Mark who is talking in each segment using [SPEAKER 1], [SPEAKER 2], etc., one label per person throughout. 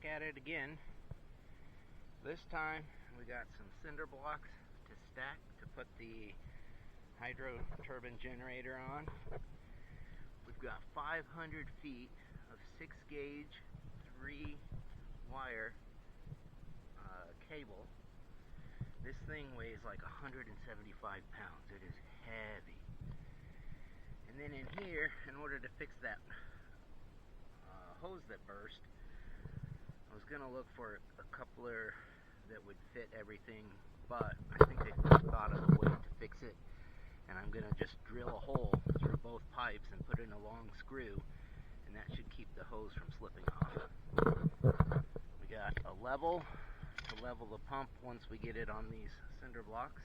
[SPEAKER 1] at it again. This time we got some cinder blocks to stack to put the hydro turbine generator on. We've got 500 feet of 6-gauge 3-wire cable. This thing weighs like 175 pounds. It is heavy. And then in here, in order to fix that hose that burst, I was going to look for a coupler that would fit everything, but I think they thought of a way to fix it, and I'm going to just drill a hole through both pipes and put in a long screw, and that should keep the hose from slipping off. We got a level to level the pump once we get it on these cinder blocks.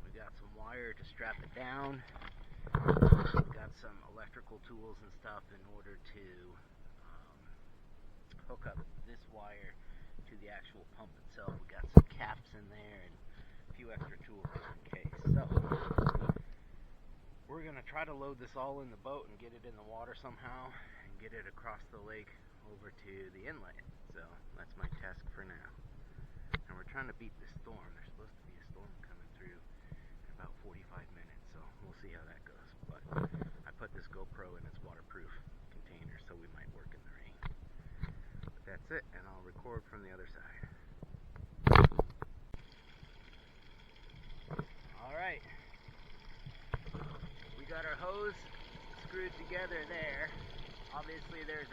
[SPEAKER 1] We got some wire to strap it down. We've got some electrical tools and stuff in order to hook up this wire to the actual pump itself. We got some caps in there and a few extra tools in case. So we're going to try to load this all in the boat and get it in the water somehow and get it across the lake over to the inlet. So that's my task for now. And we're trying to beat this storm. There's supposed to be a storm coming through in about 45 minutes, so we'll see how that goes. But I put this GoPro in its waterproof container, so we might work in the rain. But that's it, and I'll record from the other side. Alright, we got our hose screwed together there. Obviously it's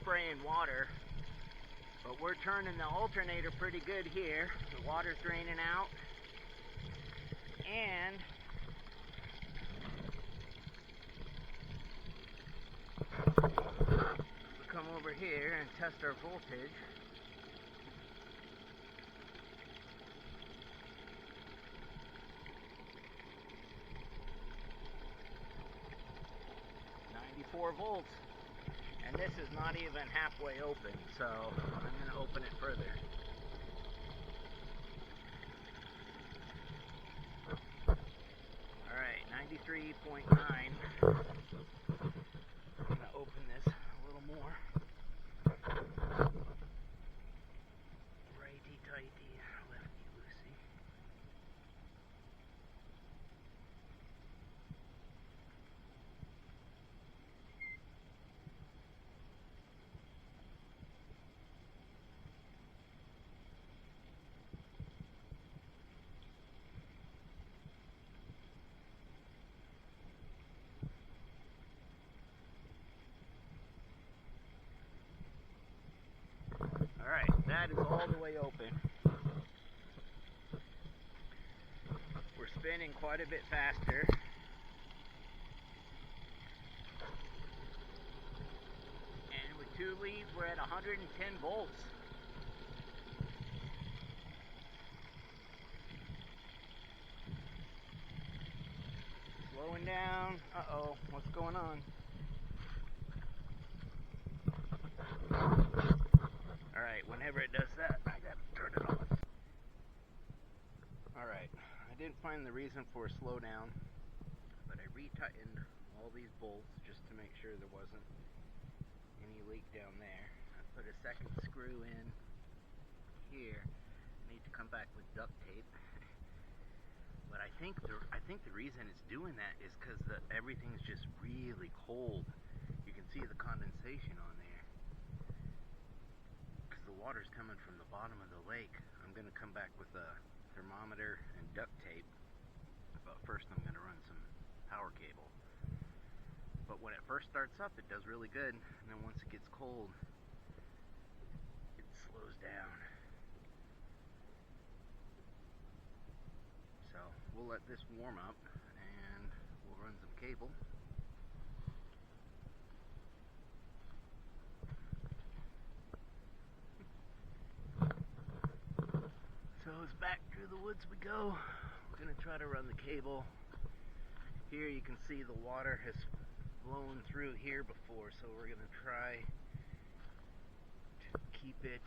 [SPEAKER 1] spraying water, but we're turning the alternator pretty good here. The water's draining out, and we come over here and test our voltage. Volts, and this is not even halfway open, so I'm going to open it further. Alright, 93.9. I'm going to open this a little more. Righty tighty, lefty loosey. Alright, that is all the way open. We're spinning quite a bit faster. And with 2 leads, we're at 110 volts. Slowing down. Uh-oh, what's going on? Alright, whenever it does that, I gotta turn it off. Alright, I didn't find the reason for a slowdown, but I retightened all these bolts just to make sure there wasn't any leak down there. I put a second screw in here. I need to come back with duct tape. But I think the reason it's doing that is because everything's just really cold. You can see the condensation on there. The water's coming from the bottom of the lake. I'm going to come back with a thermometer and duct tape, but first I'm going to run some power cable. But when it first starts up, it does really good, and then once it gets cold, it slows down. So we'll let this warm up, and we'll run some cable. So it's back through the woods we go. We're going to try to run the cable. Here you can see the water has blown through here before, so we're going to try to keep it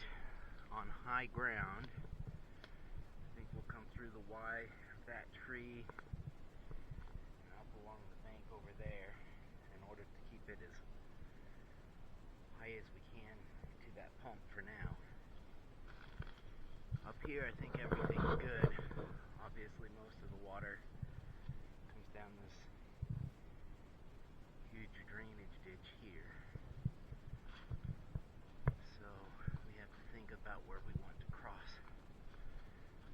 [SPEAKER 1] on high ground. I think we'll come through the Y of that tree and up along the bank over there in order to keep it as high as we can pump for now. Up here, I think everything's good. Obviously, most of the water comes down this huge drainage ditch here. So we have to think about where we want to cross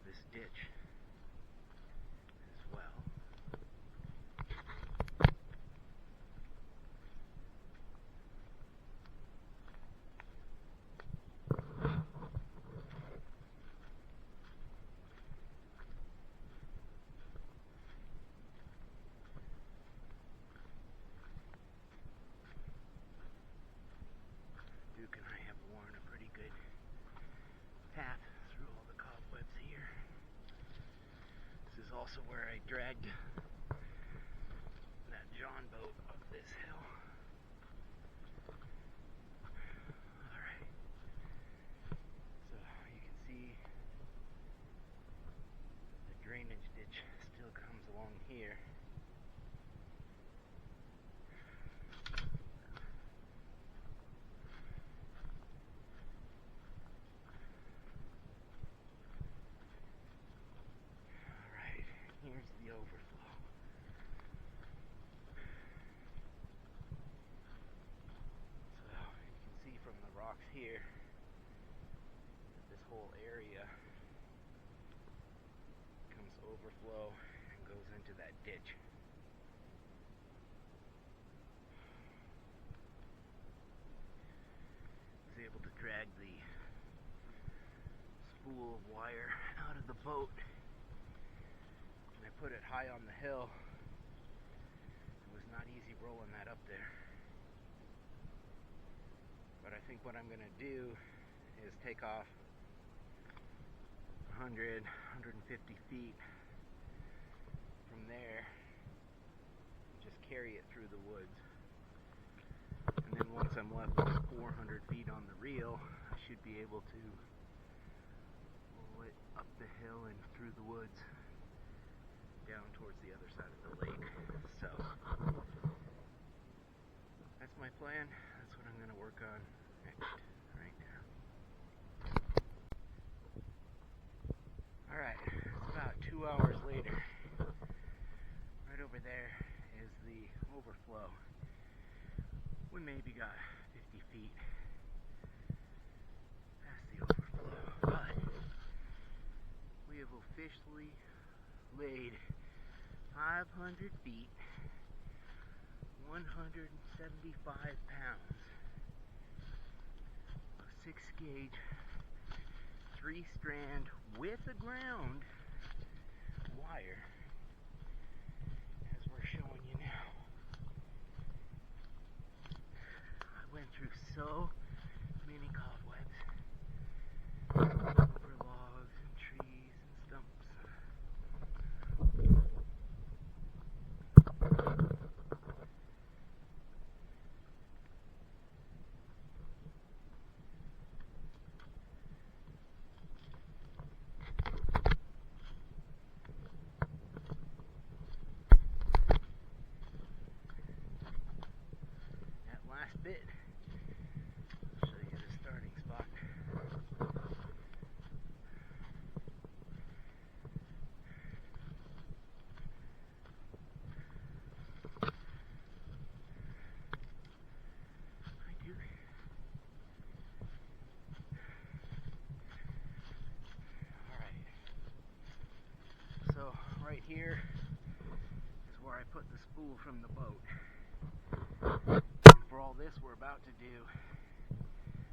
[SPEAKER 1] this ditch as well. Duke and I have worn a pretty good path through all the cobwebs here. This is also where I dragged that John boat up this hill. Alright. So you can see the drainage ditch still comes along here. Here's the overflow. So you can see from the rocks here that this whole area comes overflow and goes into that ditch. I was able to drag the spool of wire out of the boat. Put it high on the hill. It was not easy rolling that up there. But I think what I'm going to do is take off 100, 150 feet from there and just carry it through the woods. And then once I'm left with 400 feet on the reel, I should be able to roll it up the hill and through the woods down towards the other side of the lake. So that's my plan. That's what I'm going to work on next right now. Alright, it's about 2 hours later. Right over there is the overflow. We maybe got 50 feet past the overflow, but we have officially laid 500 feet, 175 pounds of 6-gauge, 3-strand with a ground wire, as we're showing you now. I went through so many cobwebs over logs and trees and stumps. Bit. I'll show you the starting spot. Hi, Duke. Alright. So, right here is where I put the spool from the boat. For all this we're about to do,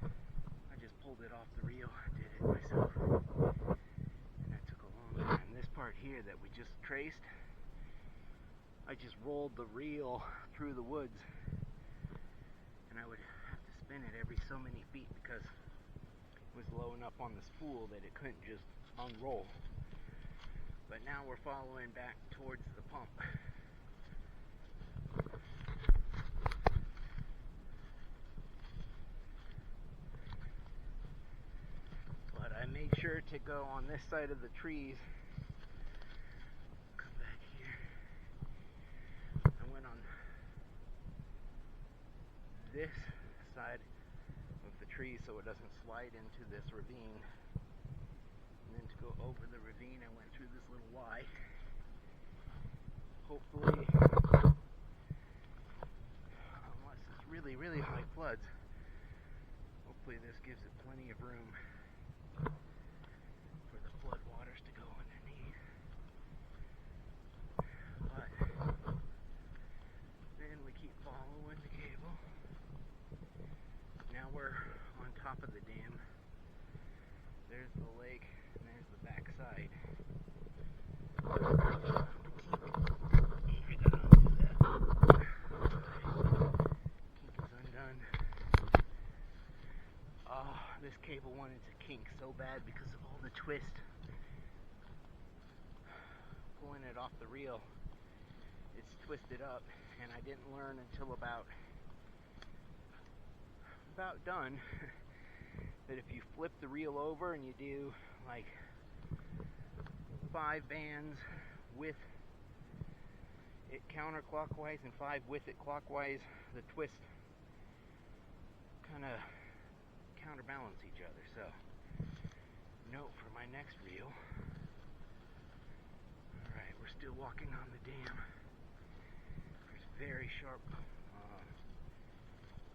[SPEAKER 1] I just pulled it off the reel, did it myself, and that took a long time. This part here that we just traced, I just rolled the reel through the woods, and I would have to spin it every so many feet because it was low enough on the spool that it couldn't just unroll. But now we're following back towards the pump. Made sure to go on this side of the trees. Come back here. I went on this side of the tree so it doesn't slide into this ravine. And then to go over the ravine, I went through this little Y. Hopefully, unless it's really, really high floods, hopefully this gives it plenty of room for the flood waters to go underneath. But then we keep following the cable. Now we're on top of the dam. There's the lake, and there's the back side. This cable wanted to kink so bad because of all the twist. Pulling it off the reel, it's twisted up, and I didn't learn until about done that if you flip the reel over and you do like 5 bands with it counterclockwise and 5 with it clockwise, the twist kind of counterbalance each other. So note for my next reel. Alright, we're still walking on the dam. There's very sharp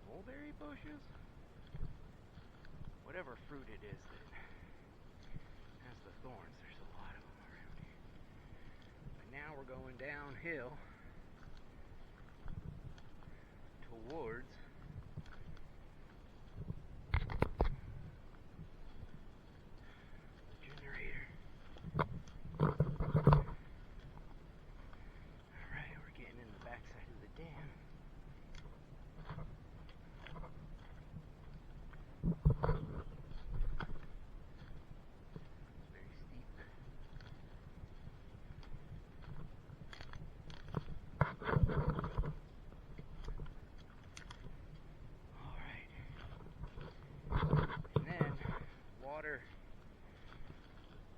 [SPEAKER 1] mulberry bushes, whatever fruit it is that has the thorns. There's a lot of them around here. But now we're going downhill towards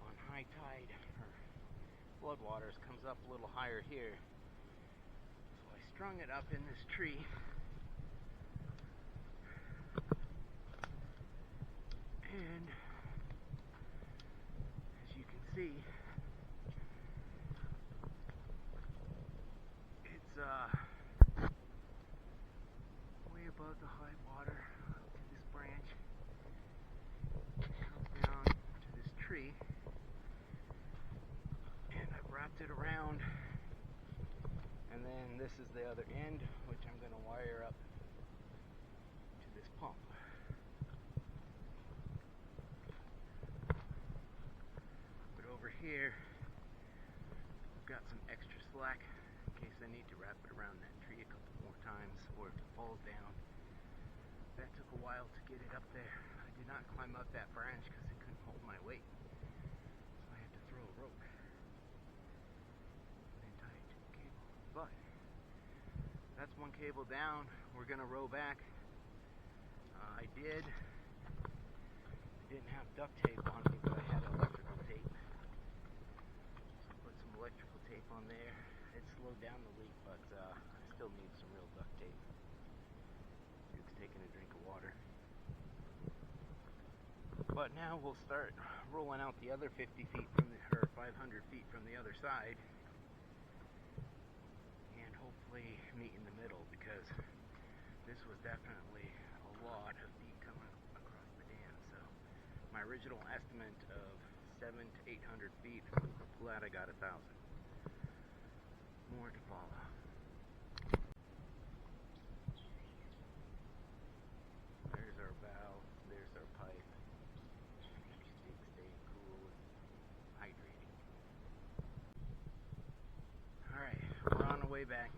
[SPEAKER 1] on high tide or flood waters comes up a little higher here. So I strung it up in this tree. And as you can see, it's way above the high water up to this branch. Tree, and I've wrapped it around, and then this is the other end, which I'm going to wire up to this pump. But over here I've got some extra slack in case I need to wrap it around that tree a couple more times, or if it falls down. That took a while to get it up there. I did not climb up that branch because it couldn't hold my weight. So I had to throw a rope and tie it to the cable. But that's one cable down. We're going to row back. I didn't have duct tape on me, but I had electrical tape. So put some electrical tape on there. It slowed down the leak, but I still need some real duct tape. Duke's taking a drink of water. But now we'll start rolling out the other 50 feet from the, or 500 feet from the other side, and hopefully meet in the middle, because this was definitely a lot of feet coming across the dam. So my original estimate of 700 to 800 feet, I'm glad I got 1,000. More to follow. There's our valve, there's our pipe. Stay cool and hydrating. Alright, we're on the way back.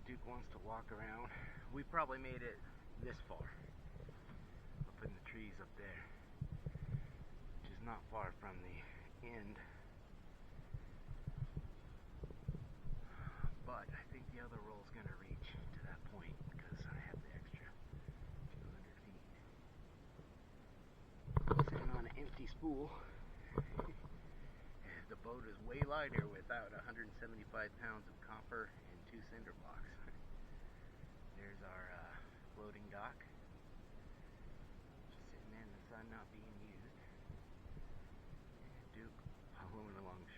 [SPEAKER 1] Duke wants to walk around. We probably made it this far, up in the trees up there, which is not far from the end. But I think the other roll's going to reach to that point because I have the extra 200 feet. Sitting on an empty spool. The boat is way lighter without 175 pounds of copper and 2 cinder blocks. There's our floating dock.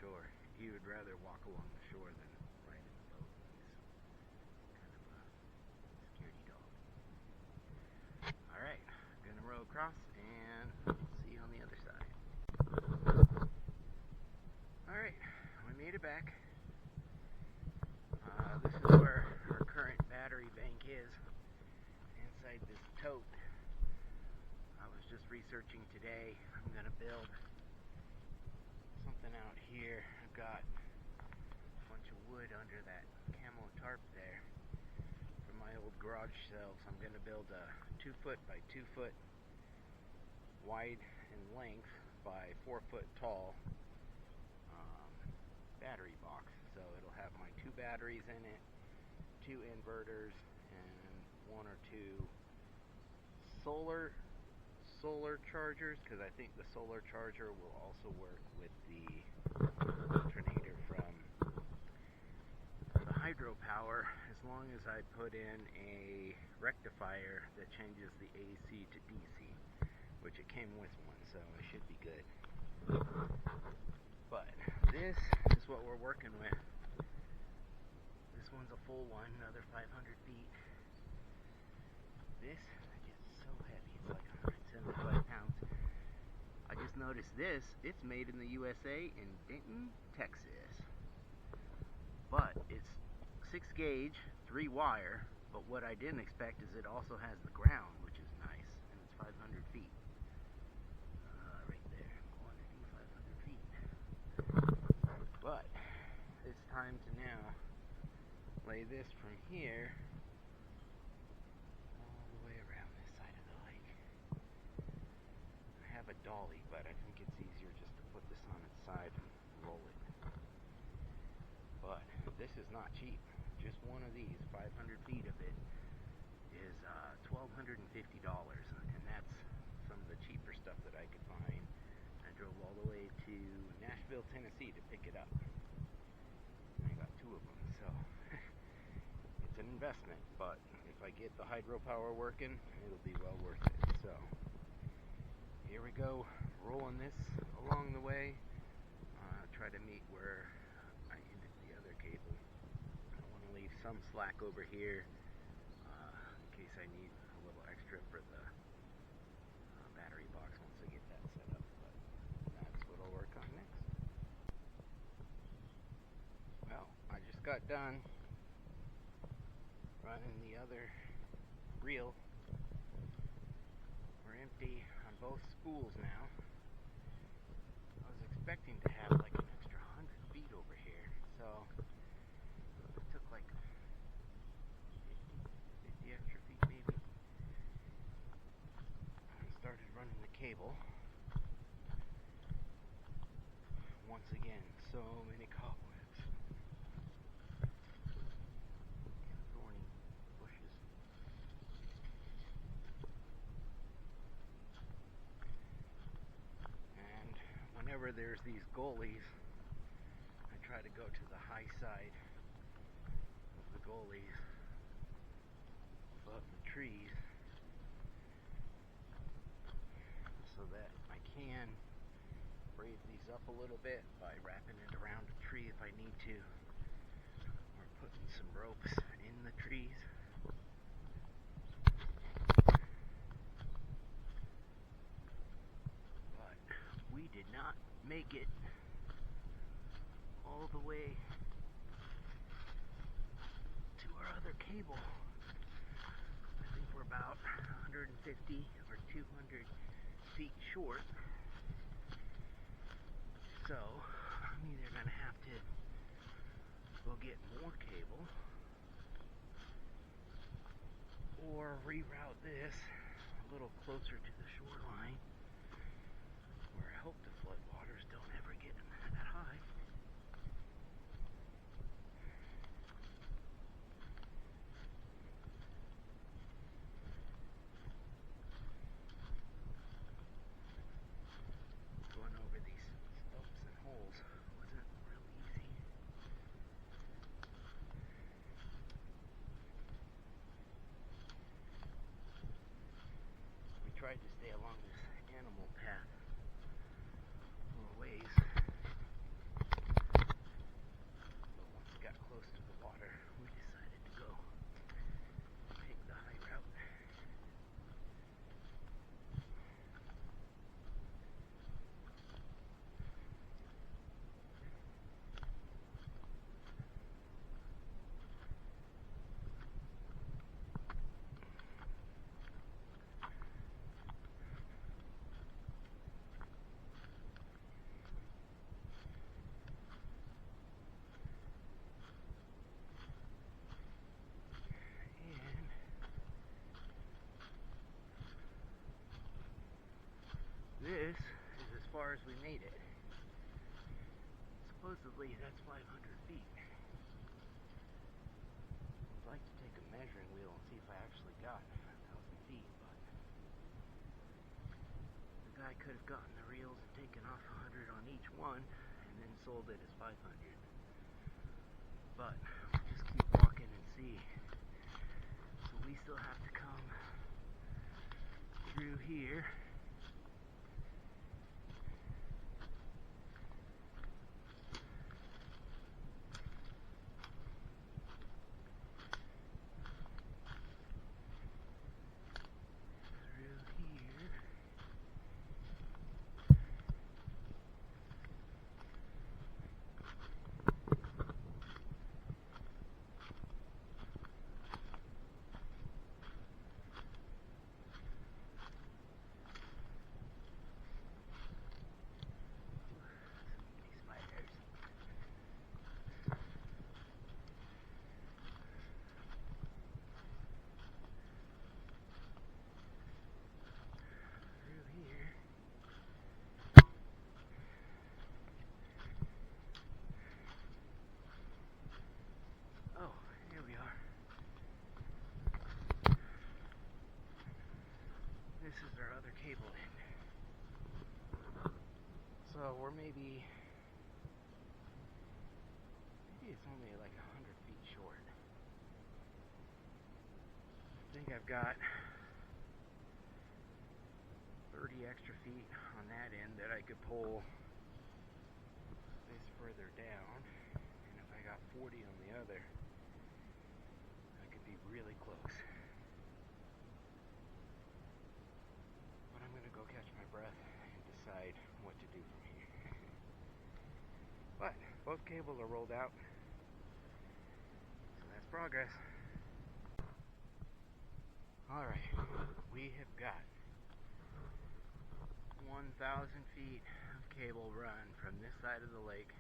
[SPEAKER 1] shore. He would rather walk along the shore than ride in the boat. He's kind of a scaredy dog. Alright, I'm gonna row across and we'll see you on the other side. Alright, we made it back. This is where our current battery bank is, inside this tote. I was just researching today. I'm gonna build something out here. I've got a bunch of wood under that camo tarp there from my old garage shelves. I'm gonna build a 2 foot by 2 foot wide in length by 4 foot tall battery box. So it'll have my 2 batteries in it, 2 inverters, and 1 or 2 solar chargers, because I think the solar charger will also work with the alternator from the hydropower, as long as I put in a rectifier that changes the AC to DC, which it came with one, so it should be good. But this is what we're working with. This one's a full one, another 500 feet. This is so heavy, it's like 175 pounds. I just noticed this, it's made in the USA in Denton, Texas. But it's 6 gauge, 3 wire, but what I didn't expect is it also has the ground, which is nice, and it's 500 feet. Right there, quantity 500 feet. But it's time to now lay this from here all the way around this side of the lake. I have a dolly, but I think it's easier just to put this on its side and roll it. But this is not cheap. Just one of these, 500 feet of it, is $1,250, and that's some of the cheaper stuff that I could find. I drove all the way to Nashville, Tennessee to pick it up. I got 2 of them, so it's an investment, but if I get the hydropower working, it'll be well worth it. So here we go, rolling this along the way. Try to meet where I ended the other cable. I want to leave some slack over here in case I need a little extra for the battery box once I get that set up. But that's what I'll work on next. Well, I just got done running the other reel. We're empty on both spools now. I was expecting to have like an extra 100 feet over here, so it took like 50 extra feet maybe. I started running the cable. Once again, so many cobwebs and thorny bushes. And whenever there's these gullies, I try to go to the high side of the gullies above the trees so that I can raise these up a little bit by wrapping it around a tree if I need to, or putting some ropes in the trees. But we did not make it all the way to our other cable. I think we're about 150 or 200 feet short. So I'm either going to have to go get more cable or reroute this a little closer to the shoreline, where I hope the floodwaters don't ever get that high. Going over these stumps and holes wasn't real easy. We tried to stay along this animal path for a ways, as we made it. Supposedly that's 500 feet. I'd like to take a measuring wheel and see if I actually got 1,000 feet, but the guy could have gotten the reels and taken off 100 on each one and then sold it as 500. But we'll just keep walking and see. So we still have to come through here. This is our other cable end. So we're maybe it's only like 100 feet short. I think I've got 30 extra feet on that end that I could pull this further down, and if I got 40 on the other, I could be really close. Go catch my breath and decide what to do from here. But both cables are rolled out, so that's progress. Alright, we have got 1,000 feet of cable run from this side of the lake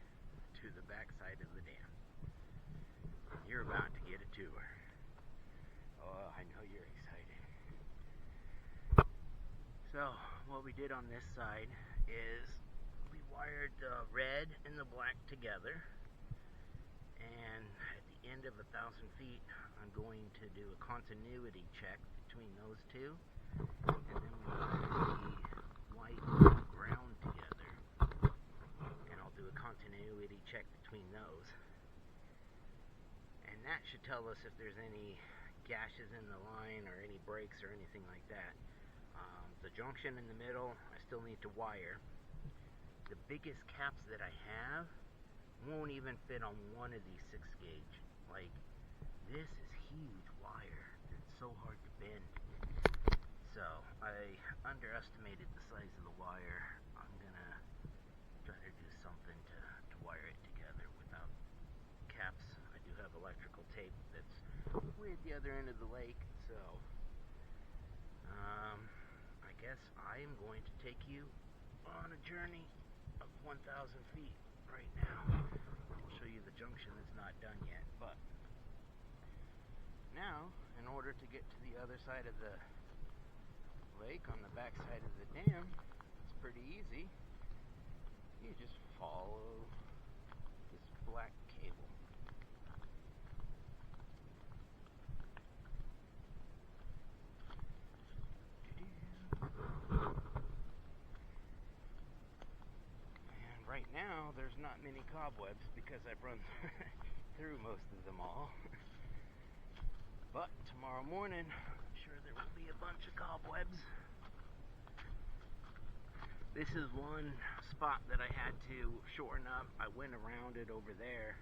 [SPEAKER 1] to the back side of the dam. You're about to get a tour. Oh, I know you're excited. So, what we did on this side is we wired the red and the black together, and at the end of 1,000 feet I'm going to do a continuity check between those two, and then we wire the white and ground together, and I'll do a continuity check between those, and that should tell us if there's any gashes in the line or any breaks or anything like that. The junction in the middle, I still need to wire. The biggest caps that I have won't even fit on one of these 6 gauge. Like, this is huge wire. It's so hard to bend. So, I underestimated the size of the wire. I'm gonna try to do something to wire it together without caps. I do have electrical tape that's way at the other end of the lake, so I guess I am going to take you on a journey of 1,000 feet right now. I'll show you the junction that's not done yet, but now, in order to get to the other side of the lake on the back side of the dam, it's pretty easy. You just follow this black cable. Right now, there's not many cobwebs because I've run through most of them all. But tomorrow morning, I'm sure there will be a bunch of cobwebs. This is one spot that I had to shorten up. I went around it over there,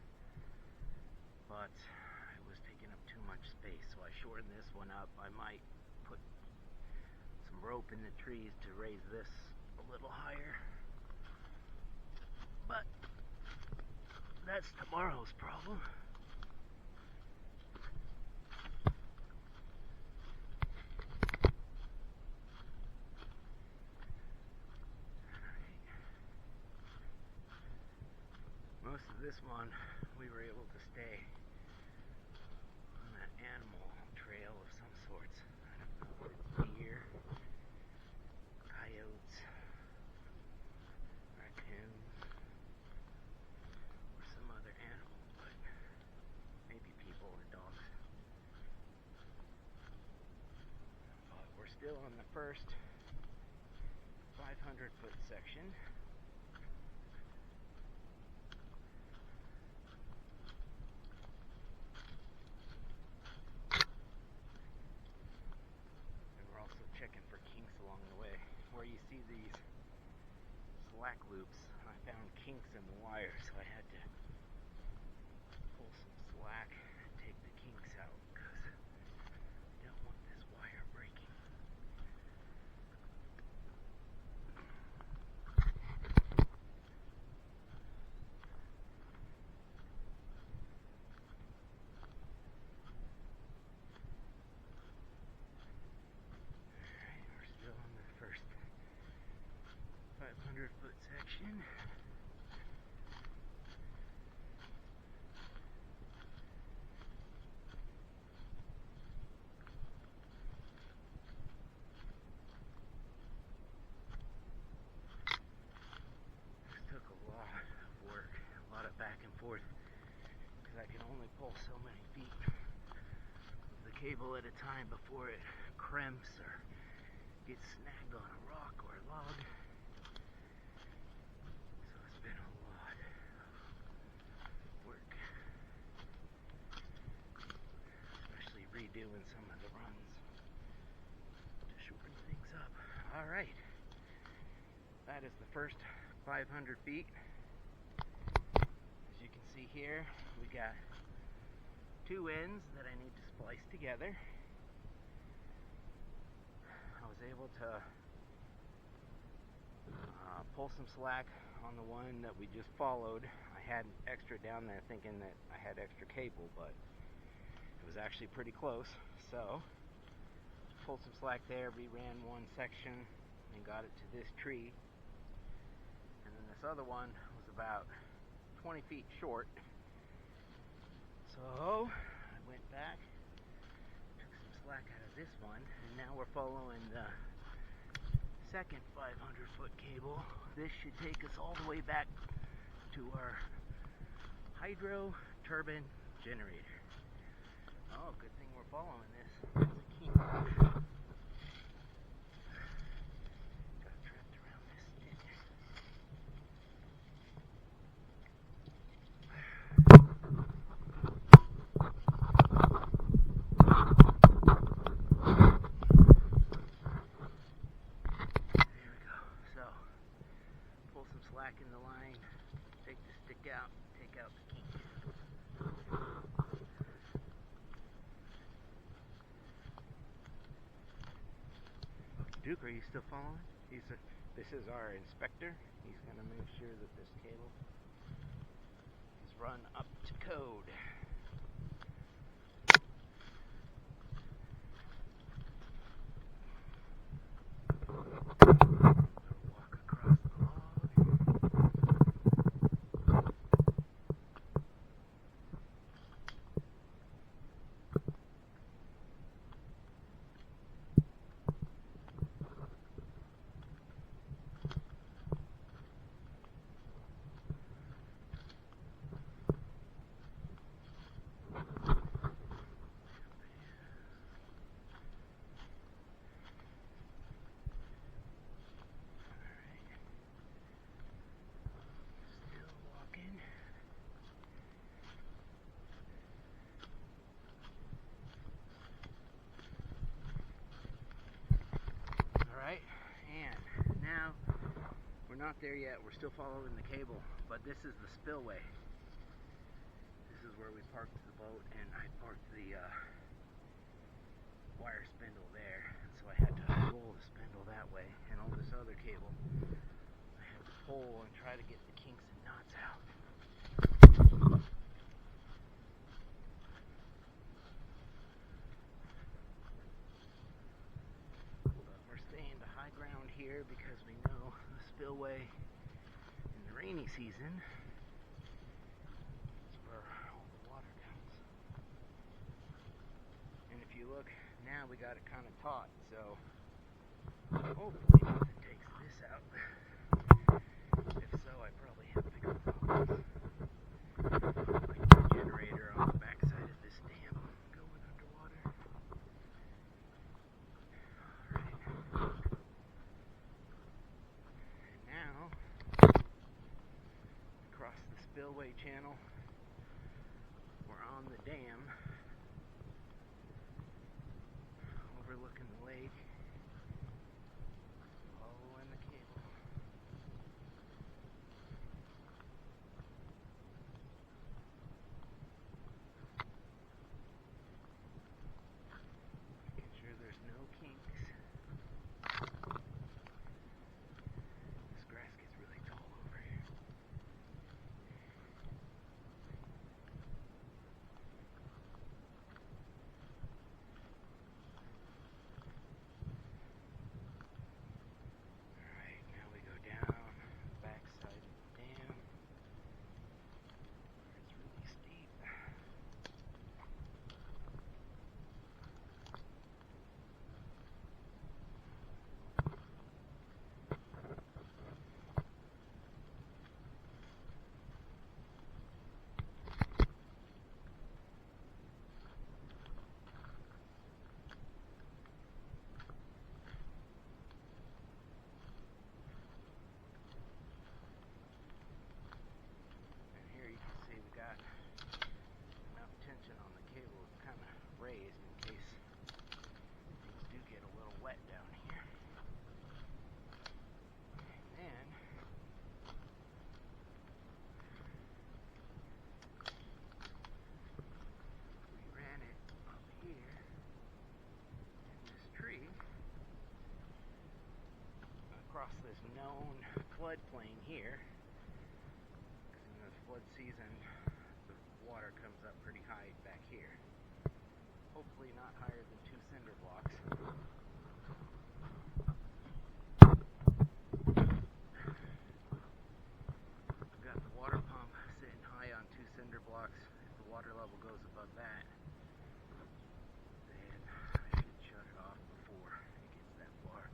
[SPEAKER 1] but it was taking up too much space, so I shortened this one up. I might put some rope in the trees to raise this a little higher. But that's tomorrow's problem. Most of this one, we were able to stay on that animal trail of some sorts. I don't know if it's deer, coyotes, still on the first 500-foot section. And we're also checking for kinks along the way. Where you see these slack loops, I found kinks in the wire, so I had to pull some slack and take the kinks out because I don't want this wire breaking. Alright, we're still on the first 500-foot section. This took a lot of work, a lot of back and forth, because I can only pull so many feet of the cable at a time before it crimps or gets snagged on a rock or a log. So it's been a lot of work, especially redoing some of the runs to shorten things up. Alright, that is the first 500 feet. As you can see here, we got two ends that I need to splice together. I was able to pull some slack on the one that we just followed. I had extra down there thinking that I had extra cable, but it was actually pretty close. So pulled some slack there, reran one section and got it to this tree. And then this other one was about 20 feet short. So I went back, took some slack out of this one, and now we're following the second 500-foot cable. This should take us all the way back to our hydro turbine generator. Oh, good thing we're following this. There's a key. Got trapped around this stick. Slack in the line, take the stick out, take out the kink. Duke, are you still following? This is our inspector. He's going to make sure that this cable is run up to code. We're not there yet, we're still following the cable, but this is the spillway. This is where we parked the boat, and I parked the wire spindle there, so I had to roll the spindle that way, and all this other cable I had to pull and try to get the kinks and knots out. But we're staying to high ground here because we know the spillway in the rainy season is where all the water comes. And if you look now, we got it kind of taut, so hopefully it takes this out. If so, I probably have bigger problems. Like the generator on the backside of this dam going underwater. Alright. overlooking the lake, following the cable. Making sure there's no kinks. This grass gets really tall over here. Got enough tension on the cable to kind of raised in case things do get a little wet down here. And then we ran it up here in this tree across this known floodplain here. Flood season, the water comes up pretty high back here. Hopefully not higher than 2 cinder blocks. I've got the water pump sitting high on 2 cinder blocks. If the water level goes above that, then I should shut it off before it gets that far.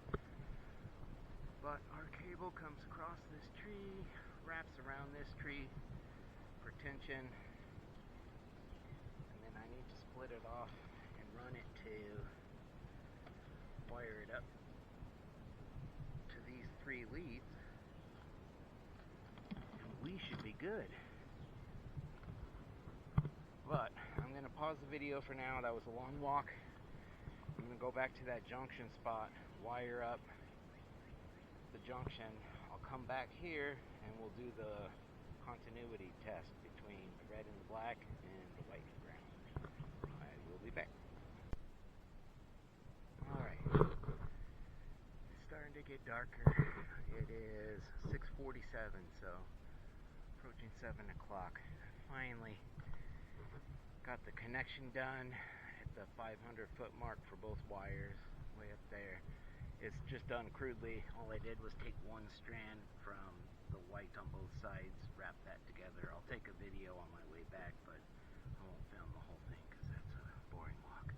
[SPEAKER 1] But our cable comes across this tree, wraps around this tree for tension, and then I need to split it off and run it to wire it up to these 3 leads, and we should be good. But I'm going to pause the video for now. That was a long walk. I'm going to go back to that junction spot, wire up the junction. I'll come back here and we'll do the continuity test between the red and the black and the white ground. I will be back. Alright, it's starting to get darker. It is 6:47, so approaching 7 o'clock. Finally got the connection done at the 500-foot mark for both wires, way up there. It's just done crudely. All I did was take one strand from the white on both sides, wrap that together. I'll take a video on my way back, but I won't film the whole thing because that's a boring walk.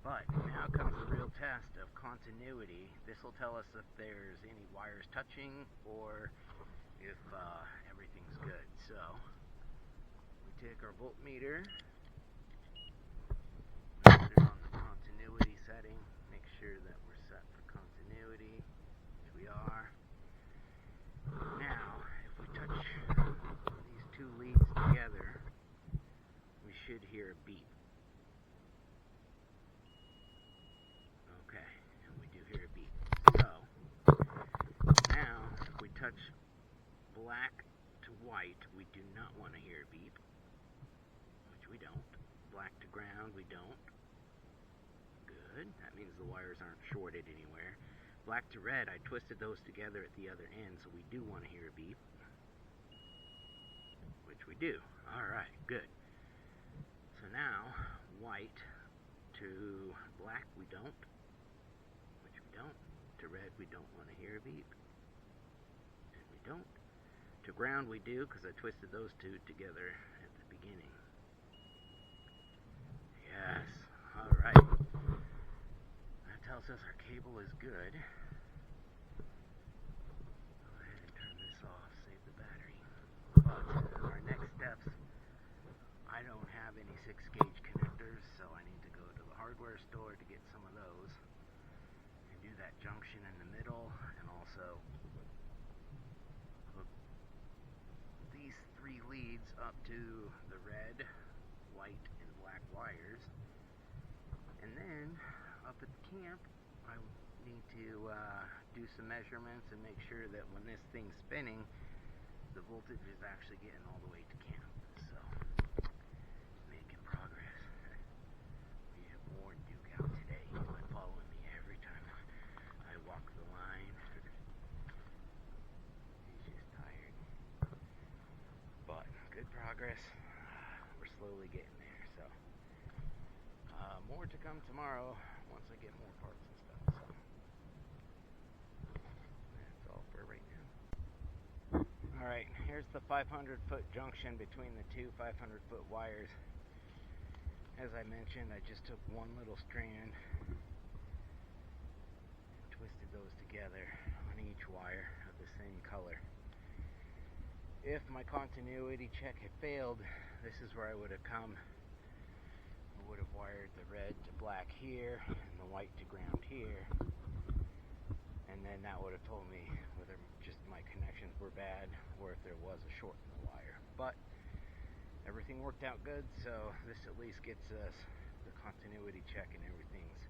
[SPEAKER 1] But now comes the real test of continuity. This will tell us if there's any wires touching or if everything's good. So we take our voltmeter, put it on the continuity setting, make sure that we're set for continuity, which we are. Now, if we touch these 2 leads together, we should hear a beep. Okay, and we do hear a beep. So, now, if we touch black to white, we do not want to hear a beep, which we don't. Black to ground, we don't. Good, that means the wires aren't shorted anywhere. Black to red, I twisted those together at the other end, so we do want to hear a beep. Which we do. Alright, good. So now, white to black, we don't. Which we don't. To red, we don't want to hear a beep. And we don't. To ground, we do, because I twisted those 2 together at the beginning. Yes. Alright. That tells us our cable is good. Go ahead and turn this off, save the battery. But our next steps, I don't have any 6-gauge connectors, so I need to go to the hardware store to get some of those and do that junction in the middle, and also hook these 3 leads up to the red, white, and black wires, and then up at the camp, I need to do some measurements and make sure that when this thing's spinning, the voltage is actually getting all the way to camp. So, making progress. We have worn Duke out today by following me every time I walk the line. He's just tired. But good progress. We're slowly getting there. So, more to come tomorrow once I get more parts and stuff. So, that's all for right now. Alright, here's the 500-foot junction between the two 500-foot wires. As I mentioned, I just took one little strand and twisted those together on each wire of the same color. If my continuity check had failed, this is where I would have come. I would have wired the red to black here and the white to ground here. And then that would have told me whether just my connections were bad or if there was a short in the wire. But everything worked out good, so this at least gets us the continuity check and everything's